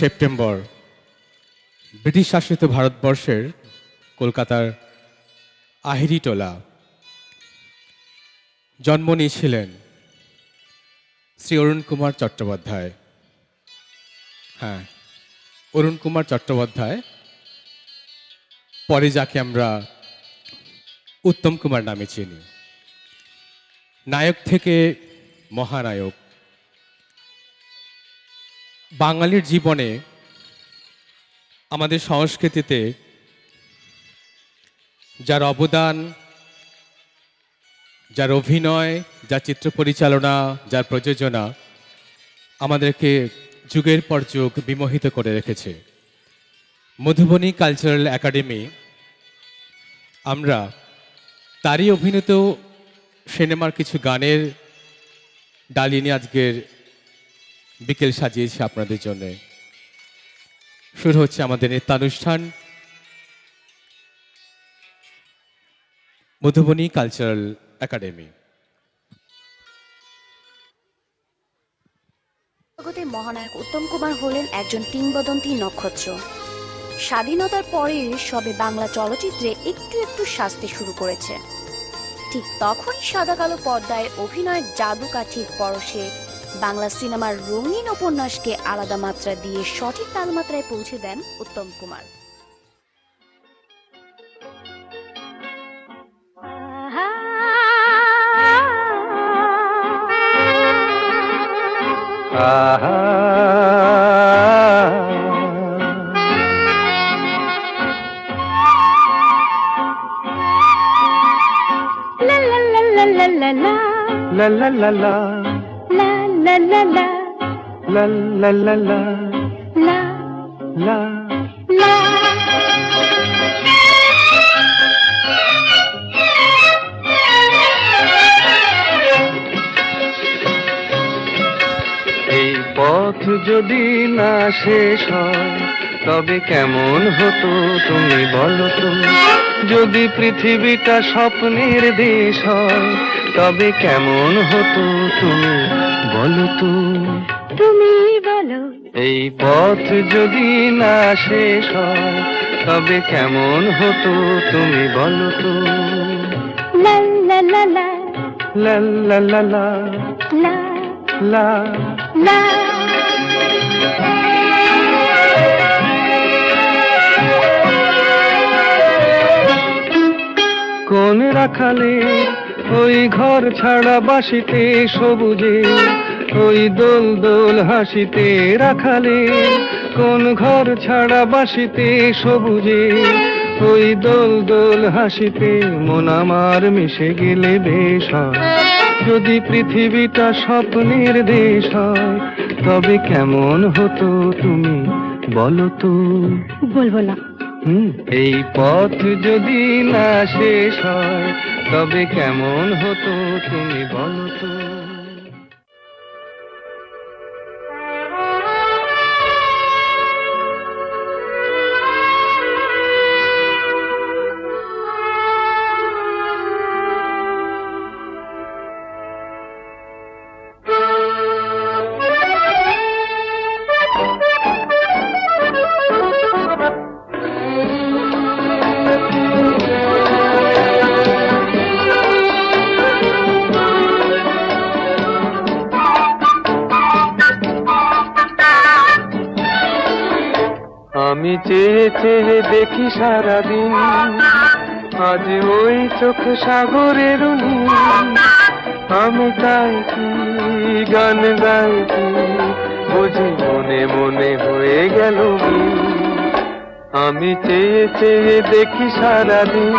September British শাসিত ভারতবর্ষের কলকাতার আহিরিটোলা জন্ম নিয়েছিলেন শ্রী অরুণ কুমার চট্টোপাধ্যায়। হ্যাঁ, অরুণ কুমার চট্টোপাধ্যায়, পরে যাকে আমরা উত্তম কুমার নামে চিনি। নায়ক থেকে মহানায়ক, বাঙালির জীবনে, আমাদের সংস্কৃতিতে যার অবদান, যার অভিনয়, যার চিত্র পরিচালনা, যার প্রযোজনা আমাদেরকে যুগের পর যুগ বিমোহিত করে রেখেছে। মধুবনী কালচারাল একাডেমি আমরা তারই অভিনীত সিনেমার কিছু গানের ডালি নিয়ে আজকের বিকেল সাজিয়েছি আপনাদের জন্য। শুরু হচ্ছে আমাদের নৃত্যানুষ্ঠান মধুবনী কালচারাল একাডেমি। জগতে মহানায়ক উত্তম কুমার হলেন একজন কিংবদন্তি নক্ষত্র। স্বাধীনতার পরে সবে বাংলা চলচ্চিত্রে একটু একটু সাজতে শুরু করেছে। ঠিক তখনই সাদা কালো পর্দায় অভিনয়ের জাদুকাঠির পরশে বাংলা সিনেমার রঙিন উপন্যাসকে আলাদা মাত্রা দিয়ে সঠিক তালমাত্রায় পৌঁছে দেন Uttam Kumar. La la la la La la la la la la la la la la la এই পথ যদি না শেষ হয় তবে কেমন হতো তুমি বলো তো? যদি পৃথিবীটা স্বপ্নের দেশ হয় তবে কেমন হতো তুমি বলো তো? তুমি বলো। এই পথ যদি না শেষ হয় তবে কেমন হতো তুমি বলো তো? La la la la লা লা লা লা la লা la কোন রাখালে ওই ঘর ছাড়া বাসিতে সবুজে, ওই দোল দোল হাসিতে রাখালে কোন ঘর ছাড়া বাসিতে সবুজে, ওই দোল দোল হাসিতে মন আমার মিশে গেলে বেশ হয়। যদি পৃথিবীটা স্বপ্নের দেশ হয় তবে কেমন হতো তুমি বলো তো? বলবো না। এই পথ যদি না শেষ হয় তবে কেমন হতো তুমি বলো তো? আমি চেয়ে চেয়ে দেখি সারাদিন, আজ ওই চোখ সাগরের নীল। আমি তাই কি গান গাই কি বুঝি মনে মনে হয়ে গেল মিল। আমি চেয়ে চেয়ে দেখি সারাদিন,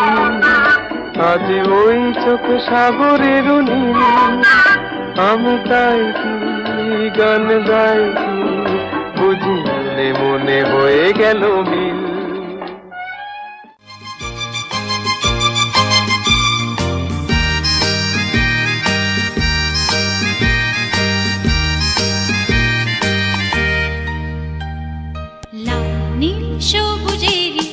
আজ ওই চোখ সাগরের নীল। আমি তাই কি গান গাই কি বুঝি মনে মনে হয়ে গেল মিল। লাল নীল সবুজেরই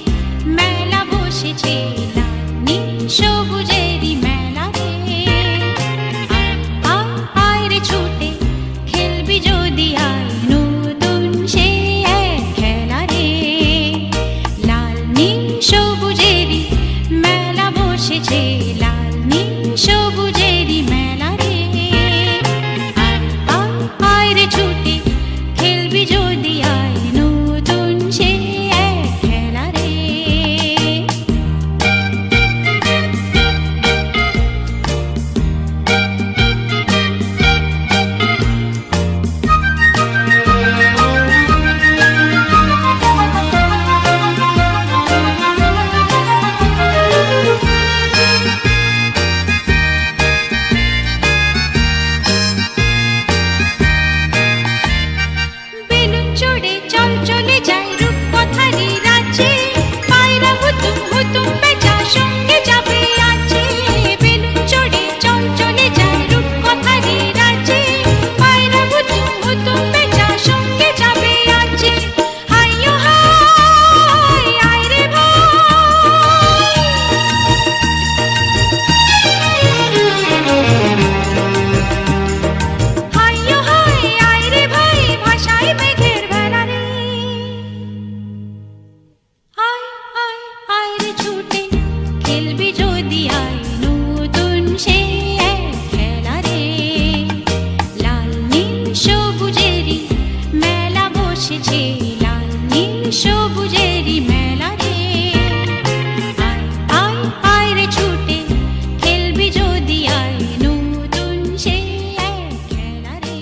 মেলা বসেছে, লাল নীল সবুজেরই মেলা রে। আয় রে ছুটে খেলবি যদি, আয় নতুন সে এক চলে যায় রূপকথারি রাজ্যে, পায়রা হুতুম হুতুম পেঁচা সঙ্গে যাবে আছে, বেলুন চড়ে চল চলে যায় রূপকথারি রাজ্যে, পায়রা হুতুম হুতুম পেঁচা সঙ্গে যাবে আছে। হাইয়ো হাই আয় রে হাইয়ো হাই আয় রে ভাই, ভাষায় মেঘের ভেলা রে। আয় আয় আয় রে ছুটে, খেলবি যদি আয় নতুন সে এক খেলা রে। লাল নীল সবুজেরই মেলা বসেছে, লাল নীল সবুজেরই মেলা রে। আয় আয় আয় রে ছুটে, খেলবি যদি আয় নতুন সে এক খেলা রে।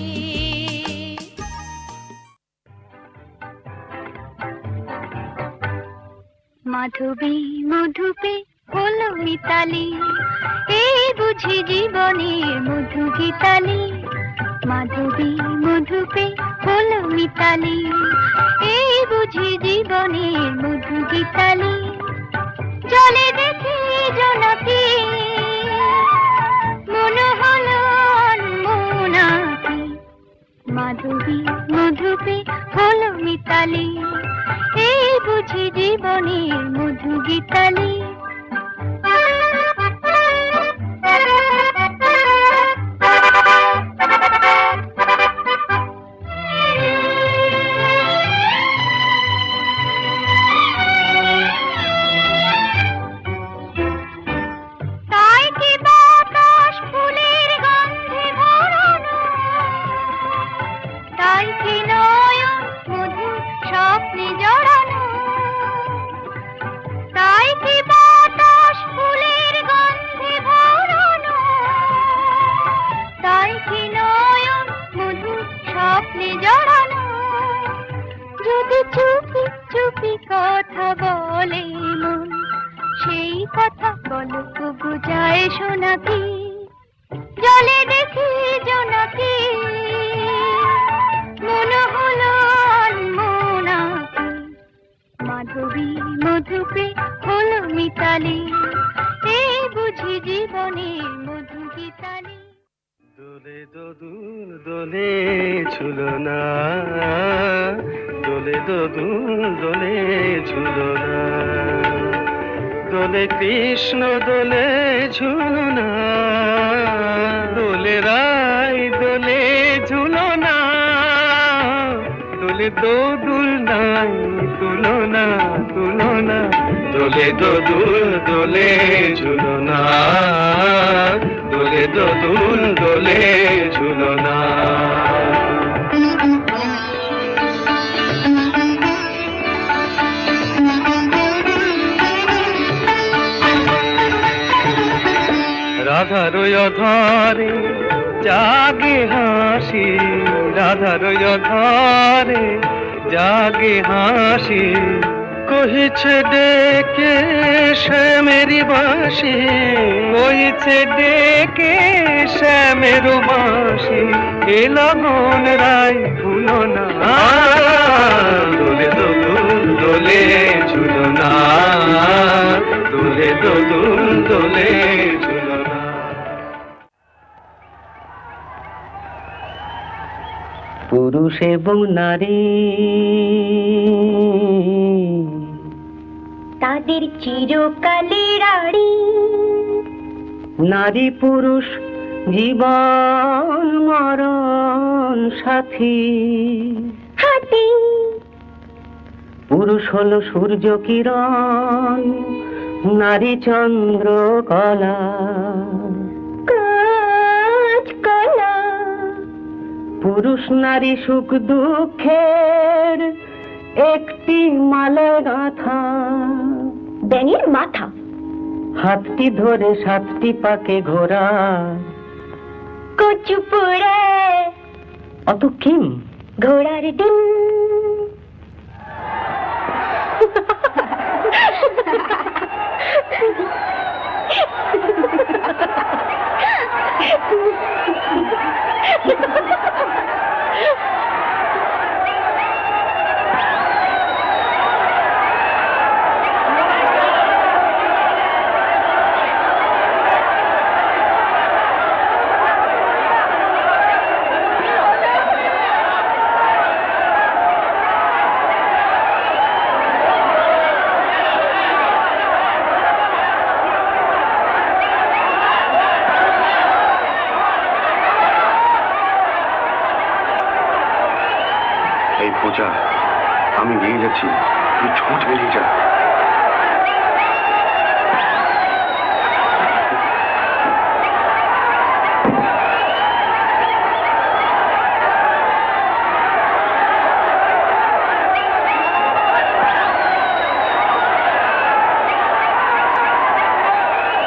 মাধবী মধুপে হলো মিতালি, এই বুঝি জীবনের মধু গীতালি। মাধবী মধুপে হলো মিতালি, এই বুঝি জীবনের মধু গীতালি। জলে দেখি জোনাকি, মনে হলো অনমনাকি। মাধবী মধুপে হলো মিতালি, এই বুঝি জীবনের মধু গীতালি। তাই কি বাতাস ফুলের গন্ধে ভরানো, তাই কি নয়ন মধুর স্বপ্নে জড়ানো। তাই কি বাতাস ফুলের গন্ধে ভরানো, তাই কি নয়ন মধুর স্বপ্নে জড়ানো। যদি চুপি চুপি কথা বলে মন, সেই কথা বলো তবু যায় শোনাকি। জলে দেখি জোনাকি, মনে হলো অনমনাকি। মাধবী মধুপে হলো মিতালি, এই বুঝি জীবনের মধু গীতালি। দোলে দোদুল দোলে ঝুলনা, দোলে দোদুল দোলে ঝুলনা। দোলে কৃষ্ণ দোলে ঝুলনা, দোলে রাই দোলে ঝুলনা। দোলে দোদুল নাই তুলনা তুলনা, দোলে দোদুল দোলে ঝুলনা, দোলে দোদুল দোলে ঝুলনা। রাধার অধরে জাগে হাসি, রাধার অধরে জাগে হাসি। কহিছে ডেকে শ্যামেরি বাঁশি, কহিছে ডেকে শ্যামেরু বাঁশি। এ লগন রাই ভুলো না, দোলে দোদুল দোলে ঝুলনা, দোলে দোদুল দোলে ঝুলনা। পুরুষ এবং নারী তাদের চিরকালের আড়ি, নারী পুরুষ জীবন মরণ সাথী। হাতি পুরুষ হলো সূর্য কিরণ, নারী চন্দ্র কলা। কাজ কলা, পুরুষ নারী সুখ দুঃখের একটি মালা গাঁথা। ব্যাঙের মাথা, হাতটি ধরে সাতটি পাকে ঘোরা। কচু পোড়া, অত কিম ঘোড়ার ডিম। যা, আমি নিয়ে যাচ্ছি, তুই ছোট বেরিয়ে যা।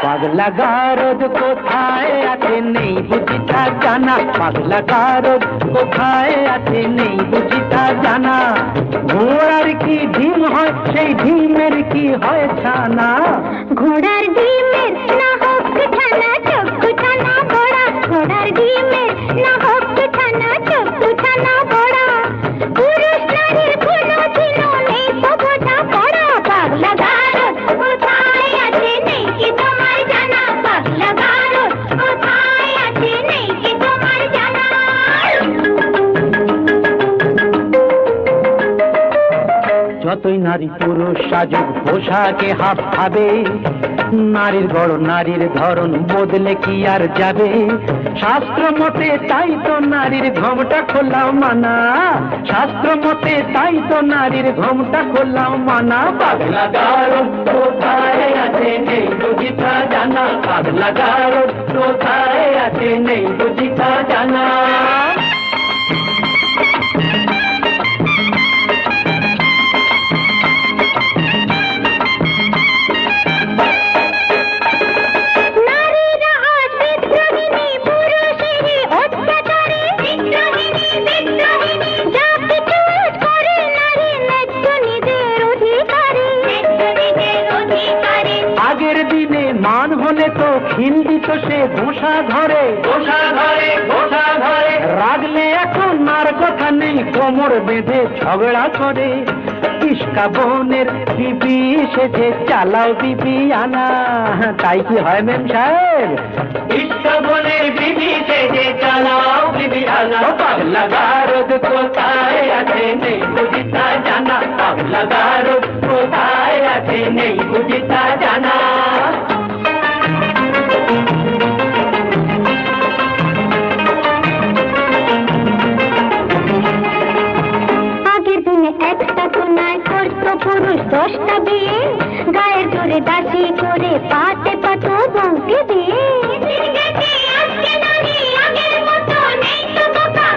পাগলা গারদ কোথায় আছে নেই বুঝি তা জানা, পাগলা গারদ কোথায় আছে নেই বুঝি তা জানা। ঘোড়ার কি ডিম হয় সেই ডিমের কি হয় ছানা, ঘোড়ার ডিমের না হোক ছানা চোখ ছানা বড়া, ঘোড়ার ডিমের না হোক ছানা চোখ ছানা বড়া। পুরুষ নারীর কোনো দিনও নেই সভ্যতা পড়া। পাগলা গারদ কোথায় আছে নেই কি তোমার জানা, পাগলা গারদ কোথায় আছে নেই কি তোমার জানা। যতই নারী পুরুষ সাজুক পোশাকে হাফ খাবে, নারীর গড় নারীর ধরন বদলে কি আর যাবে। শাস্ত্র মতে তাই তো নারীর ঘোমটা খোলাও মানা, শাস্ত্র মতে তাই তো নারীর ঘোমটা খোলাও মানা। পাগলা গারদ কোথায় আছে নেই বুঝি তা জানা, পাগলা গারদ কোথায় আছে নেই বুঝি তা জানা। নারীরা আজ বিদ্রোহিণী, পুরুষেরই অত্যাচারে বিদ্রোহিণী বিদ্রোহিণী। যা কিছু করে নারী ন্যায্য নিজের অধিকারে, ন্যায্য নিজের অধিকারে। আগের দিনে মান হলে তো খিল দিত সে ঘোষা ঘরে, ঘোষা ঘরে ঘোষা ঘরে। রাগলে এখন আর কথা নেই, কোমর বেঁধে ঝগড়া করে। ইস্কা বোনের বিবি সেজে চালাও বিবি আনা, তাই কি হয় মেম সাহেব? ইস্কা বোনের বিবি সেজে চালাও বিবি আনা। পাগলা গারদ কোথায় আছে নেই বুঝি তা জানা, পাগলা গারদ কোথায় আছে নেই বুঝি তা জানা। আগের দিনে একটা কোনায় করত পুরুষ 10টা বিয়ে, গায়ের জোরে দাসি করে পাতে পাত বউকে দিয়ে। আজকে নারী আগের মতো নেই তো বোকা,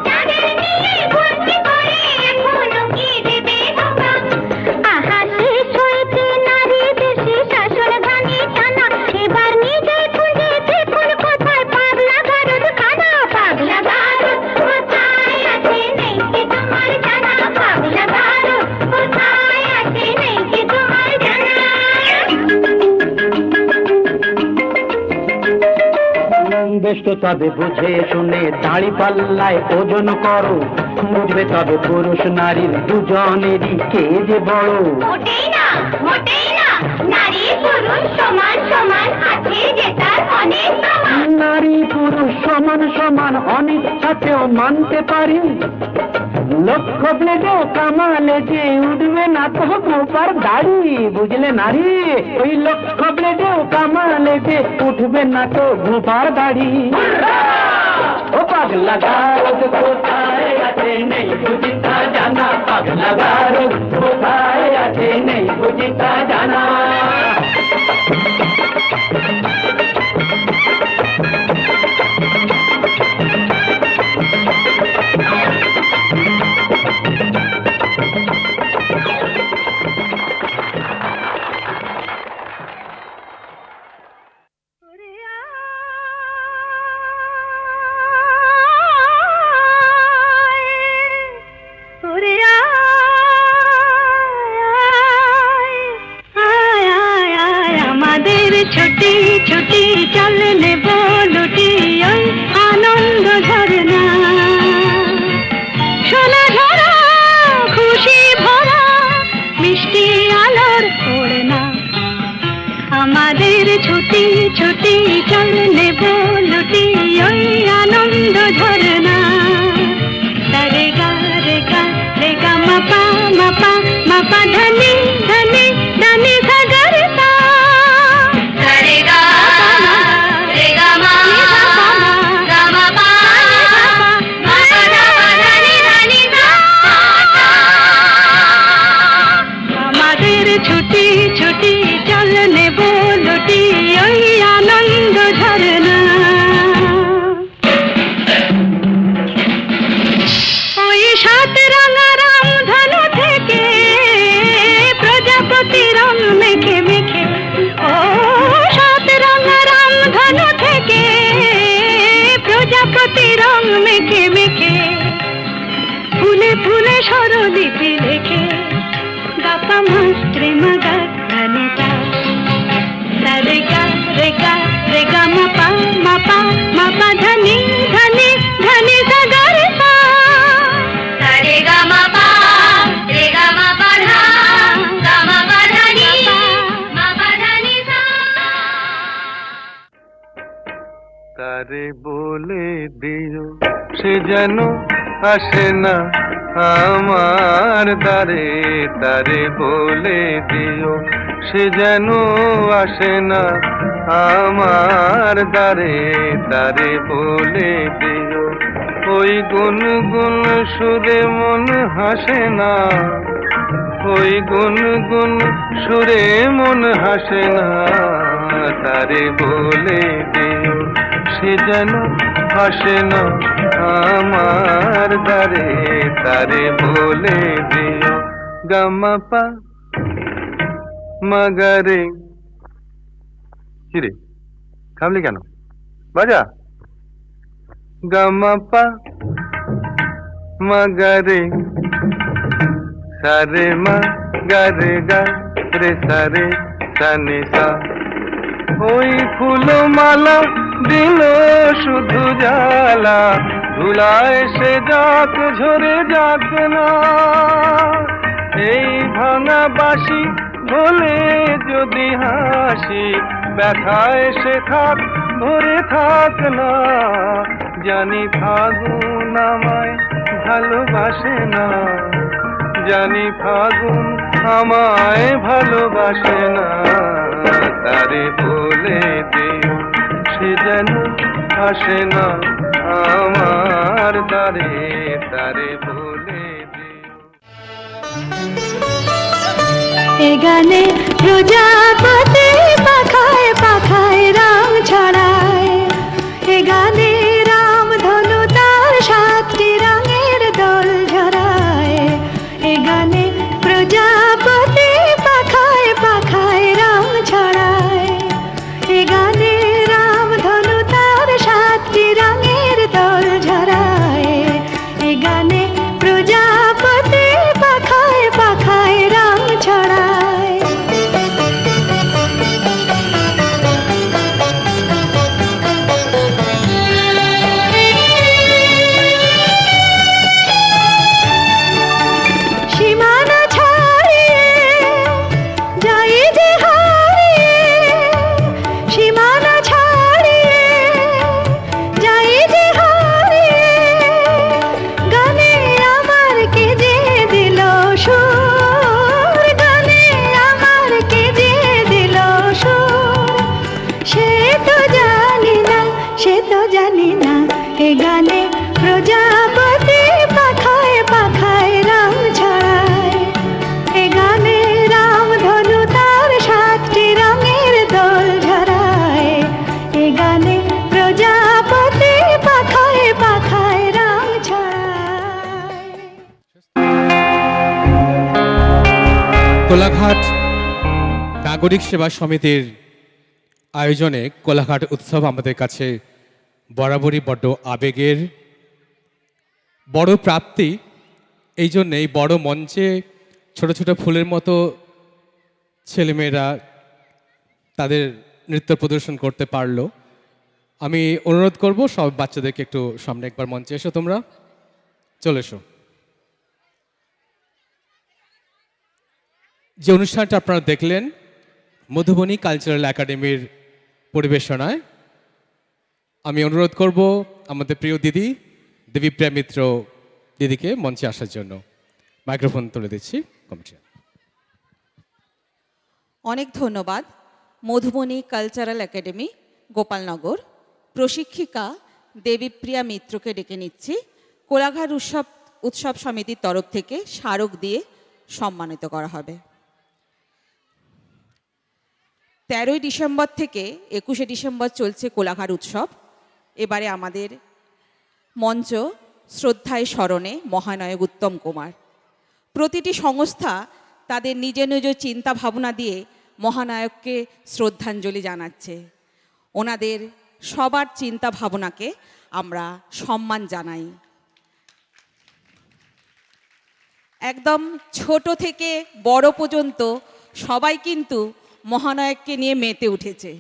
যাদের নিয়ে ভর্তি করে এখনো কি দেবে ধোকা। আহা শেষ হয়েছে নারী দেশে শাসন ঘানি টানা, এবার নিজে খুঁজে দেখুন কোথায় পাগলা গারদ খানা। পাগলা গারদ কোথায় আছে নেই কি তোমার জানা, পাগলা গারদ কোথায় আছে নেই কি তোমার জানা। বেশ তো তবে বুঝে শুনে দাড়ি পাল্লায় ওজন করো, বুঝবে তবে পুরুষ নারীর দুজনেরই কে যে বড়। মোটেই না, মোটেই না, নারী পুরুষ সমান সমান আছে যে তার অনেক সমান। নারী পুরুষ সমান সমান অনিচ্ছাতেও মানতে পারি, লক্ষ্য ব্লেডেও কামালে যে উঠবে না তো গোপার দাড়ি। বুঝলে নারী, ওই লক্ষ্য ব্লেডেও কামালে যে উঠবে না তো গোপার দাড়ি। ও পাগলা গারদ কোথায় আছে নেই বুঝি তা জানা, পাগলা গারদ কোথায় আছে নেই বুঝি তা জানা। আমাদের ছুটি ছুটি চল নেব লুটি ওই আনন্দ ঝরনা, সোনা ঝরা খুশি ভরা মিষ্টি আলোর ওড়না। আমাদের ছুটি ছুটি চল নেব লুটি ওই আনন্দ ঝরনা। রে গা রে গা রে গা মাপা মাপা মাপা ধনি ধনি ধনি সাগরতা। রে গা রে গা মা গা মা পা মা পা ধনি স্বরলিপি লেখে গাপা মাস্ত্রে মাগা ধানিতা সারে গা রে গা রে গা মাপা মাপা মাপা ধানি ধানি ধানি সা গা রে সা সারে গা মাপা রে গা মাপা ধা গা মাপা ধানি মাপা ধানি সা তারে বলে দিও সে যেন আসে না আমার দ্বারে, তারে বলে দিও সে যেন আসে না আমার দ্বারে, তারে বলে দিও ওই গুনগুন সুরে মন হাসে না, ওই গুনগুন সুরে মন হাসে না, তারে বলে দিও সে যেন আসে না আমার দ্বারে, তারে বলে দিও গামাপা মাগারে। কিরে থামলি কেন, বাজা গামাপা মাগারে সারে মা গারে গা রে সারে সানে সা। ওই ফুলমালা দিল শুধু জ্বালা, ধুলায় সে যাক ঝরে যাক না, এই ভাঙা বাঁশি ভোলে যদি হাসি, ব্যথায় সে থাক ধরে থাক না, জানি ফাগুন আমায় ভালোবাসে না, জানি ফাগুন আমায় ভালোবাসে না, তারে বলে দিও সে যেন আসে না আমার দ্বারে, তারে বলে দিও। এ গানে প্রজাপতি পাখায় পাখায় রাম ছড়ায়, এ গানে রাম ধনু তার 7টি রঙের দোল ঝরায়, এ গানে প্রজাপতি পাখায় পাখায় রাম ছড়ায়, এ গানে রাম ধনু তার 7টি রঙের দোল ঝরায়, এ গানে প্রজাপতি পাখায় পাখায় রাম ছড়ায়। সীমানা ছাড়িয়ে যাই যে হারিয়ে, সীমানা ছাড়িয়ে যাই যে হারিয়ে, গানে আমার কে যে দিল সুর, গানে আমার কে যে দিল সুর, সে তো জানি না, সে তো জানি না, এ গানে প্রজাপতি পাখায় পাখায় রাম ছড়ায়, এ গানে রাম ধনু তার 7টি রঙের দোল ঝরায়, এ গানে প্রজাপতি পাখায় পাখায় রাম ছড়ায়। কোলাঘাট নাগরিক সেবা সমিতির আয়োজনে কোলাঘাট উৎসব আমাদের কাছে বরাবরই বড্ড আবেগের, বড় প্রাপ্তি। এই জন্য এই বড় মঞ্চে ছোট ছোট ফুলের মতো ছেলেমেয়েরা তাদের নৃত্য প্রদর্শন করতে পারলো। আমি অনুরোধ করব সব বাচ্চাদেরকে একটু সামনে একবার মঞ্চে এসো, তোমরা চলে এসো। যে অনুষ্ঠানটা আপনারা দেখলেন মধুবনী কালচারাল একাডেমির পরিবেশনায়, আমি অনুরোধ করব আমাদের প্রিয় দিদি দেবীপ্রিয়া মিত্র দিদিকে মঞ্চে আসার জন্য। মাইক্রোফোন তুলে দিচ্ছি কমিটি। অনেক ধন্যবাদ মধুবনী কালচারাল একাডেমি গোপালনগর প্রশিক্ষিকা দেবীপ্রিয়া মিত্রকে ডেকে নিচ্ছি। কোলাঘাট উৎসব সমিতির তরফ থেকে স্মারক দিয়ে সম্মানিত করা হবে। 13ই ডিসেম্বর থেকে 21শে ডিসেম্বর চলছে কোলাঘাট উৎসব। এবারে আমাদের মঞ্চ শ্রদ্ধায় স্মরণে মহানায়ক উত্তম কুমার। প্রতিটি সংস্থা তাদের নিজ নিজ চিন্তা ভাবনা দিয়ে মহানায়ককে শ্রদ্ধাঞ্জলি জানাচ্ছে। ওনাদের সবার চিন্তা ভাবনাকে আমরা সম্মান জানাই। একদম ছোট থেকে বড় পর্যন্ত সবাই কিন্তু মহানায়ককে নিয়ে মেতে উঠেছে।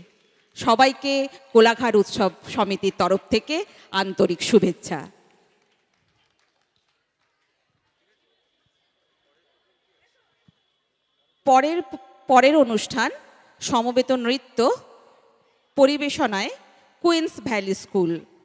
সবাইকে কোলাঘাট উৎসব সমিতির তরফ থেকে আন্তরিক শুভেচ্ছা। পরের অনুষ্ঠান সমবেত নৃত্য পরিবেশনায় কুইন্স ভ্যালি স্কুল।